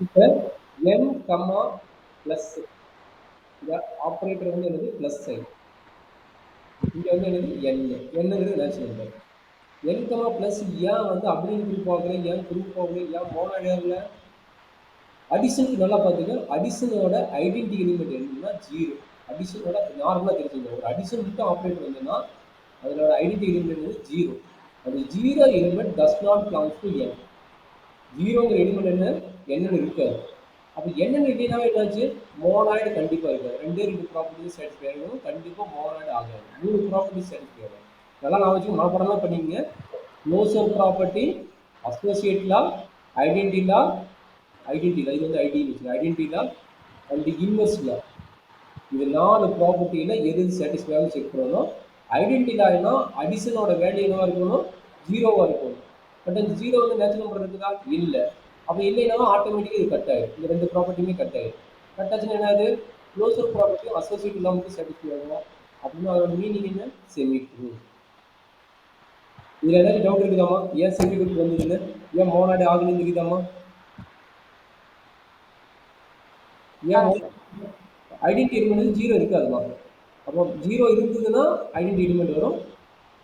இப்போ n கம்மா plus இந்த operator வந்து என்னது பிளஸ் சைன், இங்க வந்து என்னது என்னங்கிறது natural number. n comma plus ஏன் வந்து அப்படின்னு குரூப் ஆகுறேன், ஏன் குரூப் ஆகுறேன், ஏன் மோனோடர்ல அடிஷனுக்கு நல்லா பார்த்துங்க. அடிஷனோட ஐடென்டி எலிமெண்ட் என்னன்னா ஜீரோ. அடிஷனோட நார்மலாக தெரிஞ்சுங்க, ஒரு அடிஷன் மட்டும் ஆப்ரேட்டர் வந்துன்னா அதனோட ஐடென்டி எலிமெண்ட் வந்து ஜீரோ. அந்த zero element does not belongs to N. ஜீரோங்கிற எலிமெண்ட் என்ன என்னன்னு இருக்காது. அப்போ என்னன்னு இல்லைனாவே என்னாச்சு, மோனாய்டு கண்டிப்பாக இருக்காது. ரெண்டே ரெண்டு ப்ராப்பர்ட்டிஸ் சாட்டிஸ்ஃபை ஆகும், கண்டிப்பாக மோனாய்டு ஆகாது. மூணு ப்ராப்பர்ட்டிஸ் சாட்டிஸ்ஃபை ஆகும். நல்லா நான் வச்சு மனப்படம்லாம் பண்ணிங்க. க்ளோசர் ப்ராப்பர்ட்டி, அசோசியேட் லா, ஐடென்டி லா, ஐடென்டி லா இது வந்து ஐடென்டி லா அண்ட் இன்வெர்ஸ் லா. இது 4 ப்ராப்பர்ட்டியில் எது சாட்டிஸ்ஃபை ஆகும் செக் பண்ணணும். ஐடென்டி லானா அடிஷனோட வேல்யூ என்னவா இருக்கணும், ஜீரோவாக இருக்கணும். பட் அந்த ஜீரோ வந்து நேச்சுரல் நம்பர் இருக்குதா, இல்லை. அப்போ இல்லைனாலும் ஆட்டோமேட்டிக்காக இது கட் ஆயிடும். இந்த ரெண்டு ப்ராப்பர்ட்டியுமே கட் ஆயிடும். கட் ஆச்சுன்னா என்னது, க்ளோசர் ப்ராப்பர்ட்டி அசோசியேட் இல்லாமல் மட்டும் சாட்டிஸ்ஃபை ஆகும். அப்படின்னா அதோட மீனிங் என்ன, செமி ட்ரூ. இதில் ஏதாச்சும் டவுட் இருக்குதாமா, ஏன் செமி ட்ரூ வந்ததுன்னு, ஏன் மோனாய்டு ஆகுதுன்னு இருக்குதாமா? ஏன் ஐடென்டி எலிமெண்ட் ஜீரோ இருக்காதுமா. அப்போ ஜீரோ இருந்ததுன்னா ஐடென்டி எலிமெண்ட் வரும்,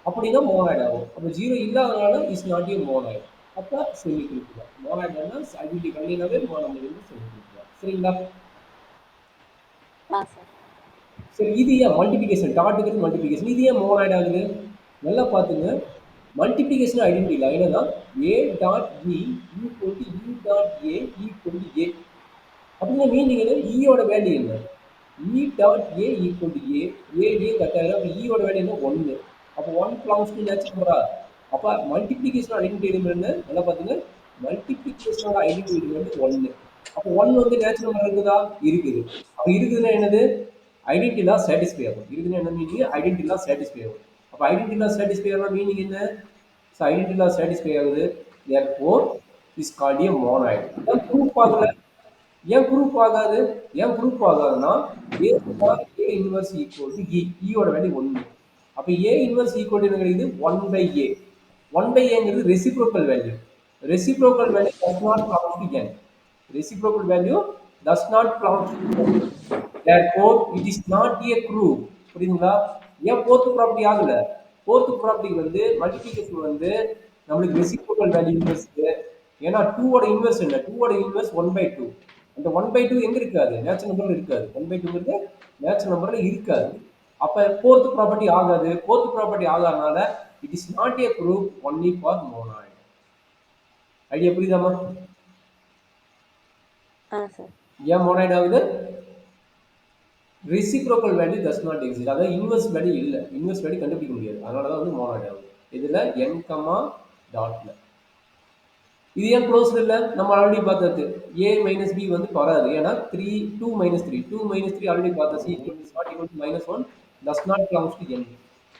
அப்படின்னா மோனாய்டு ஆகும். அப்போ ஜீரோ இல்லாதனால இஸ் நாட் ஏ மோனாய்டு. அப்போ செமி ட்ரூ தான். மோனாய்டுனா ஐடென்டி கண்டினாவே நம்ம வந்து செமி ட்ரூ தான். சரிங்களா? சரி, இது ஏன் மல்டிபிகேஷன், டாட்டுக்கு மல்டிபிகேஷன், இது ஏன் மோனாய்டு ஆகுது? நல்லா பார்த்துங்க. மல்டிபிகேஷன் ஐடென்டி இல்லை. என்னன்னா A dot E equal to E dot A equal to A. அப்படின்னா மீனிங் என்ன, ஈயோட வேல்யூ என்ன, E dot A equal to A. A கட்டாயிரம். அப்போ ஈயோட வேல்யூ என்ன, ஒன்று. அப்போ ஒன் பிலாங்ஸ் டு நேச்சுரல் நம்பரா. அப்போ மல்டிபிகேஷன் ஐடென்டி எலிமெண்ட் நல்லா பார்த்துங்க. மல்டிபிகேஷனோட ஐடென்டி எலிமெண்ட் ஒன்று. அப்போ ஒன் வந்து நேச்சுரல் நம்பர் இருக்குதா, இருக்குது. அப்போ இருக்குதுன்னா என்னது, ஐடென்டி லா சாட்டிஸ்ஃபை ஆகும். இருக்குதுன்னா என்ன மீனிங், ஐடென்டி லா சாட்டிஸ்ஃபை ஆகும். அப்போ ஐடென்டி லா சாட்டிஸ்ஃபை ஆகலாம் மீனிங் என்ன, ஸோ ஐடென்டி லா சாட்டிஸ்ஃபை ஆகுது, therefore is called a monoid. ஏன் ப்ரூஃப் ஆகல, ஏன் ப்ரூஃப் ஆகாது, ஏன் ப்ரூஃப் ஆகாதுன்னா A inverse equal to E, ஈயோட வேல்யூ ஒன்று. அப்போ ஏ இன்வர்ஸ் ஈக்குவல் டு என்ன கிடைக்குது, one by A. One by ஏங்கிறது reciprocal value. Reciprocal value does not belongs to N. Reciprocal value does not belongs to N. therefore it is not a proof. புரியுதுங்களா? ஏன் fourth property ஆகல, fourth property வந்து multiplication வந்து நம்மளுக்கு reciprocal value inverse. ஏன்னா 2 ஓட inverse என்ன, 2 ஓட இன்வெர்ஸ் 1/2. அந்த 1/2 எங்க இருக்காது, நேச்சுரல் நம்பர்ல இருக்காது. 1/2 நேச்சுரல் நம்பர்ல இருக்காது. அப்ப ஃபோர்த் ப்ராப்பர்ட்டி ஆகாது. ஃபோர்த் ப்ராப்பர்ட்டி ஆகாதனால it is not a proof only for monoid. Idea புரியுதாமா? ஏன் மோனாய்டு ஆகுது, reciprocal value does not exist. அதாவது இன்வெர்ஸ் வேல்யூ இல்லை, இன்வெர்ஸ் வேல்யூ கண்டுபிடிக்க முடியாது. அதனால தான் வந்து மோனாய்டு ஆகுது. இதுல என் கமா டாட்ல. இது ஏன் க்ளோஸ்ட் இல்லை, நம்ம ஆல்ரெடி பார்த்தது ஏ மைனஸ் பி வந்து வராது. ஏன்னா 2 மைனஸ் 3 ஆல்ரெடி பார்த்தா C not equal to -1 does not belongs to N.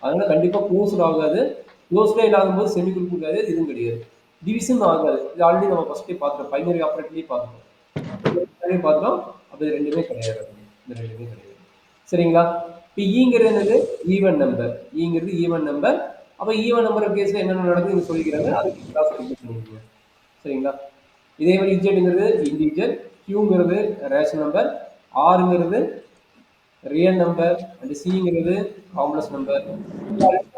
அதனால கண்டிப்பாக க்ளோஸ்ட் ஆகாது. க்ளோஸ்டே இல்லாகும்போது செமி குரூப் கிடையாது, இதுவும் கிடையாது. டிவிஷன் ஆகாது. இது ஆல்ரெடி நம்ம ஃபர்ஸ்டே பார்த்துட்டோம், பைனரி ஆப்ரேட்டர்லேயே பார்த்துட்டோம் பார்த்துட்டோம். அப்போ இது ரெண்டுமே கிடையாது, இந்த ரெண்டுமே கிடையாது. சரிங்களா? இப்போ ஈங்கிறது என்னது, ஈவன் நம்பர். ஈங்கிறது ஈவன் நம்பர். அப்போ ஈவன் நம்பர் கேஸில் என்னென்ன நடக்குதுன்னு சொல்லிக்கிறாங்க, அதுக்கு கிளாஸ் பண்ணிக்கோங்க. சரிங்களா? இதே மாதிரி இஜெட்ங்கிறது இன்டிஜர், கியூங்கிறது ரேஷனல் நம்பர், ஆறுங்கிறது ரியல் நம்பர், அண்ட் சிங்கிறது காம்ப்ளெக்ஸ் நம்பர்.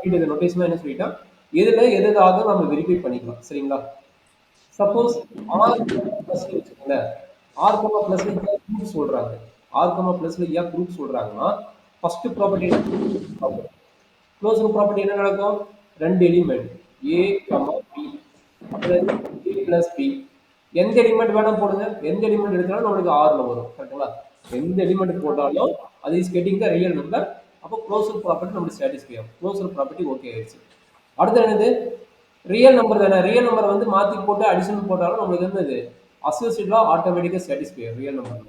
இந்த நோட்டேஷன் என்ன சொல்லிட்டா, எதுல எது ஆகும் நம்ம வெரிஃபை பண்ணிக்கலாம். சரிங்களா? சப்போஸ் ஆர் பிளஸ் வச்சுக்கோங்களேன். ஆர் கமா பிளஸ் குரூப் சொல்றாங்க. ஆர் கமா பிளஸ்ல ஏன் குரூப் சொல்றாங்கன்னா, ஃபர்ஸ்ட் ப்ராப்பர்ட்டி க்ளோசர் ப்ராப்பர்ட்டி என்ன நடக்கும், ரெண்டு எலிமெண்ட் ஏ கமா பி. அப்புறம் ஏ பிளஸ் பி. எந்த எலிமெண்ட் வேணா போடுங்க, எந்த எலிமெண்ட் எடுத்தாலும் நம்மளுக்கு ஆறுல வரும். கரெக்டுங்களா? எந்த எலிமெண்ட் போட்டாலும் அது is getting the real number. அப்போ க்ளோசர் ப்ராப்பர்ட்டி நம்மளுக்கு சாட்டிஸ்ஃபை ஆகும். க்ளோசர் ப்ராப்பர்ட்டி ஓகே ஆயிடுச்சு. அடுத்து என்னது, ரியல் நம்பர் தானே. ரியல் நம்பர் வந்து மாற்றி போட்டு அடிஷன் போட்டாலும் நம்மளுக்கு என்னது, அசோசியேட்லாம் ஆட்டோமேட்டிக்காக சாட்டிஸ்ஃபை ஆகும் ரியல் நம்பர்.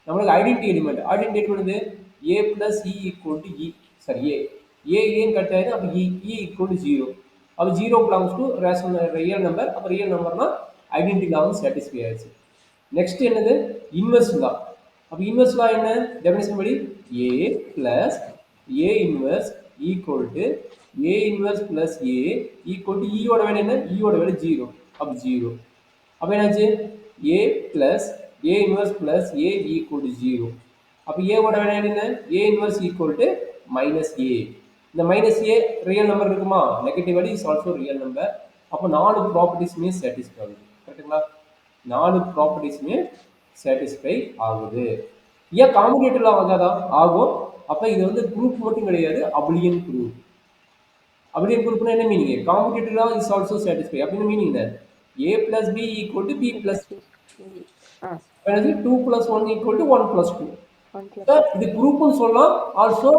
நம்மளுக்கு identity element, identity element A plus E equal to E. சரி, ஏன் கட் ஆயிடும். அப்போ இ ஈக்குவல் டு 0. அப்போ 0 belongs to rational real number. அப்போ ரியல் நம்பர்னா ஐடென்டி லாவும் சாட்டிஸ்ஃபை ஆயிடுச்சு. நெக்ஸ்ட் என்னது, இன்வெர்ஸ் லா. அப்போ இன்வெர்ஸ் லா என்ன, டெஃபினிஷன் படி A plus A inverse equal to A inverse plus A equal to ஈயோட வேல்யூ என்ன, ஈயோட வேல்யூ 0. அப்போ 0. அப்போ என்னாச்சு, A plus A inverse plus A equal to zero. அப்போ ஏவோட வேலை என்ன? A inverse equal to minus A. இந்த மைனஸ் ஏ ரியல் நம்பர் இருக்குமா? Negative value is also real number. அப்போ 4 ப்ராப்பர்ட்டிஸுமே சாட்டிஸ்ஃபை ஆகுது. கரெக்டுங்களா? 4 ப்ராப்பர்ட்டிஸுமே சாட்டிஸ்ஃபை ஆகுது. ஏன் காம்படிட்டிவ்ல ஆகாதா? ஆகும். அப்போ இது வந்து குரூப் மட்டும் கிடையாது, அபிலியன் குரூப். அபிலியன் குரூப்னா என்ன மீனிங்? காம்படிட்டிவ்ல இஸ் ஆல்சோ சாட்டிஸ்ஃபை அப்படின்னு மீனிங் என்ன? A plus B equal to B A plus plus B. B. Ah, எனது 2 plus 1 equal to 1 plus 2. 1 plus 2. இது குரூப்பும் சொல்லலாம், ஆல்சோ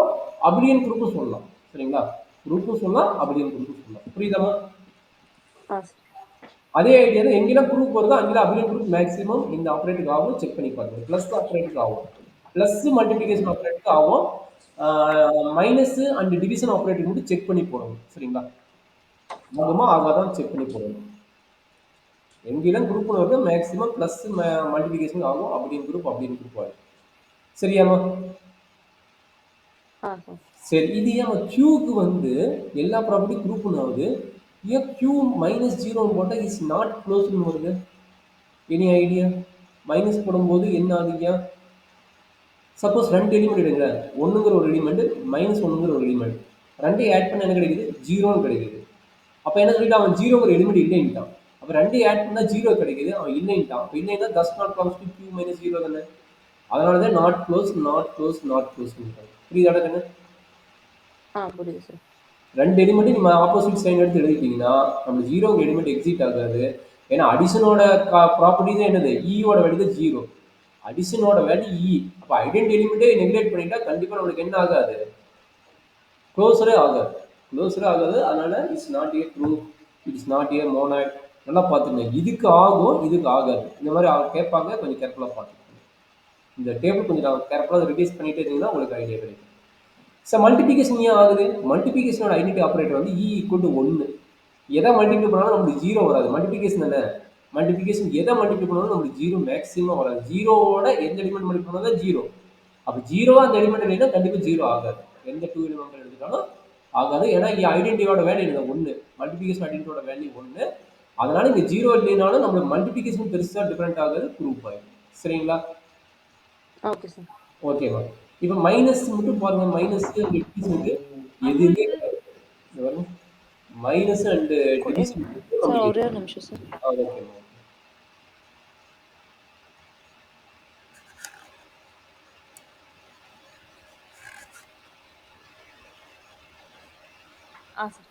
அபிலியன் குரூப்பும் சொல்லலாம். சரிங்களா? குரூப்பும் சொல்லலாம், Ah, sir. அபிலியன் குரூப்பும் சொல்லலாம். புரியுதாமா? Ah, sir. அதே ஐடியா தான் எங்கெல்லாம் குரூப் வருதோ அங்கெல்லாம் அபிலியன் குரூப் மேக்ஸிமம் இந்த ஆப்ரேட்டுக்கு ஆகும். செக் பண்ணி பாருங்க. பிளஸ் ஆப்ரேட்டுக்கு ஆகும். பிளஸ் மல்டிபிகேஷன் ஆப்ரேட்டுக்கு ஆகும். மைனஸ் அண்ட் டிவிஷன் ஆப்ரேட்டுக்கு மட்டும் செக் பண்ணி போடணும். சரிங்களா? ஆகுமா ஆகாதான் செக் பண்ணி போடணும். எங்கெல்லாம் குரூப் வருதோ மேக்ஸிமம் பிளஸ் மல்டிபிகேஷன் ஆகும். அபிலியன் குரூப் ஆகும். சரியாமா? Ah, sir. சரி இது ஏன் கியூக்கு வந்து எல்லா ப்ராப்பர்ட்டி குரூப்னு ஆகுது, ஏன் கியூ மைனஸ் ஜீரோன்னு போட்டால் இஸ் நாட் க்ளோஸ்னு வருது? Any idea? மைனஸ் போடும்போது என்ன ஆகுதுங்க? சப்போஸ் ரெண்டு எலிமெண்ட் எடுங்க, ஒன்றுங்கிற ஒரு எலிமெண்ட் மைனஸ் ஒன்றுங்கிற ஒரு எலிமெண்ட், ரெண்டையும் ஆட் பண்ண என்ன கிடைக்குது? ஜீரோன்னு கிடைக்குது. அப்போ என்ன சொல்லிட்டு அவன் ஜீரோங்கிற எலிமெண்ட் இல்லைன்ட்டான். அப்போ ரெண்டையும் ஆட் பண்ணால் ஜீரோ கிடைக்குது, அவன் இல்லைன்ட்டான். அப்போ இல்லைன்னா does not close to Q minus zero தானே. அதனால தான் not close not close not close. புரியுதா கண்ணு? Ah, புரியுது சார். ரெண்டு எலிமெண்ட் நம்ம ஆப்போசிட் சைன் எடுத்து எழுதிட்டீங்கன்னா நம்ம ஜீரோங்க எலிமெண்ட் எக்ஸிட் ஆகாது. ஏன்னா அடிஷனோட ப்ராப்பர்ட்டி தான் என்னது? ஈயோட வேல்யூ தான் ஜீரோ. அடிஷனோட வேல்யூ இ. அப்போ ஐடென்டி எலிமெண்ட்டே நெக்லெக்ட் பண்ணிட்டா கண்டிப்பாக நம்மளுக்கு என்ன ஆகாது? க்ளோஸரே ஆகாது. க்ளோஸரே ஆகாது. அதனால it's not a true, it's not a மோனாய்ட். நல்லா பார்த்துங்க. இதுக்கு ஆகும், இதுக்கு ஆகாது. இந்த மாதிரி கேட்பாங்க, கொஞ்சம் கேர்ஃபுல்லாக பார்த்துக்கோங்க. இந்த டேபிள் கொஞ்சம் நான் கேர்ஃபுல்லாக ரிவைஸ் பண்ணிட்டே இருந்தீங்கன்னா உங்களுக்கு ஐடியா கிடைக்கும். சார் மல்டிபிகேஷன் ஏன் ஆகுது? மல்டிபிகேஷனோட ஐடென்டி ஆப்ரேட்டர் வந்து இ ஈக்குவல் டு 1. எதை மல்டிப்ளை பண்ணாலும் நம்மளுக்கு ஜீரோ வராது. மல்டிபிகேஷன் தானே. மல்டிபிகேஷன் எதை மல்டிப்ளை பண்ணாலும் நம்மளுக்கு ஜீரோ மேக்ஸிமம் வராது. ஜீரோவோட எந்த எலிமெண்ட் மல்டிப்ளை பண்ணாலும் தான் ஜீரோ. அப்போ ஜீரோவா அந்த எலிமெண்ட் இல்லைன்னா கண்டிப்பாக ஜீரோ ஆகாது. எந்த டூ எலிமெண்ட் எடுத்துட்டாலும் ஆகாது. ஏன்னா இங்கே ஐடென்டியோட வேல்யூ என்ன? 1. மல்டிபிகேஷன் ஐடென்டியோட வேல்யூ 1. அதனால இங்கே ஜீரோ இல்லைனாலும் நம்மளுக்கு மல்டிபிகேஷன் பெருசாக டிஃபரெண்ட் ஆகாது, ப்ரூவ் ஆகும். சரிங்களா? Okay sir. ஓகேவா? இப்போ மைனஸ் மட்டும் பாருங்க. மைனஸ் அண்ட் டிவிஷனுக்கு எதுவுமே கிடையாது. மைனஸ் அண்ட் டிவிஷன் சார் நம்மளுக்கு ஒரே ஒரு நிமிஷம் சார். ஓகேமா. ஆ சார்.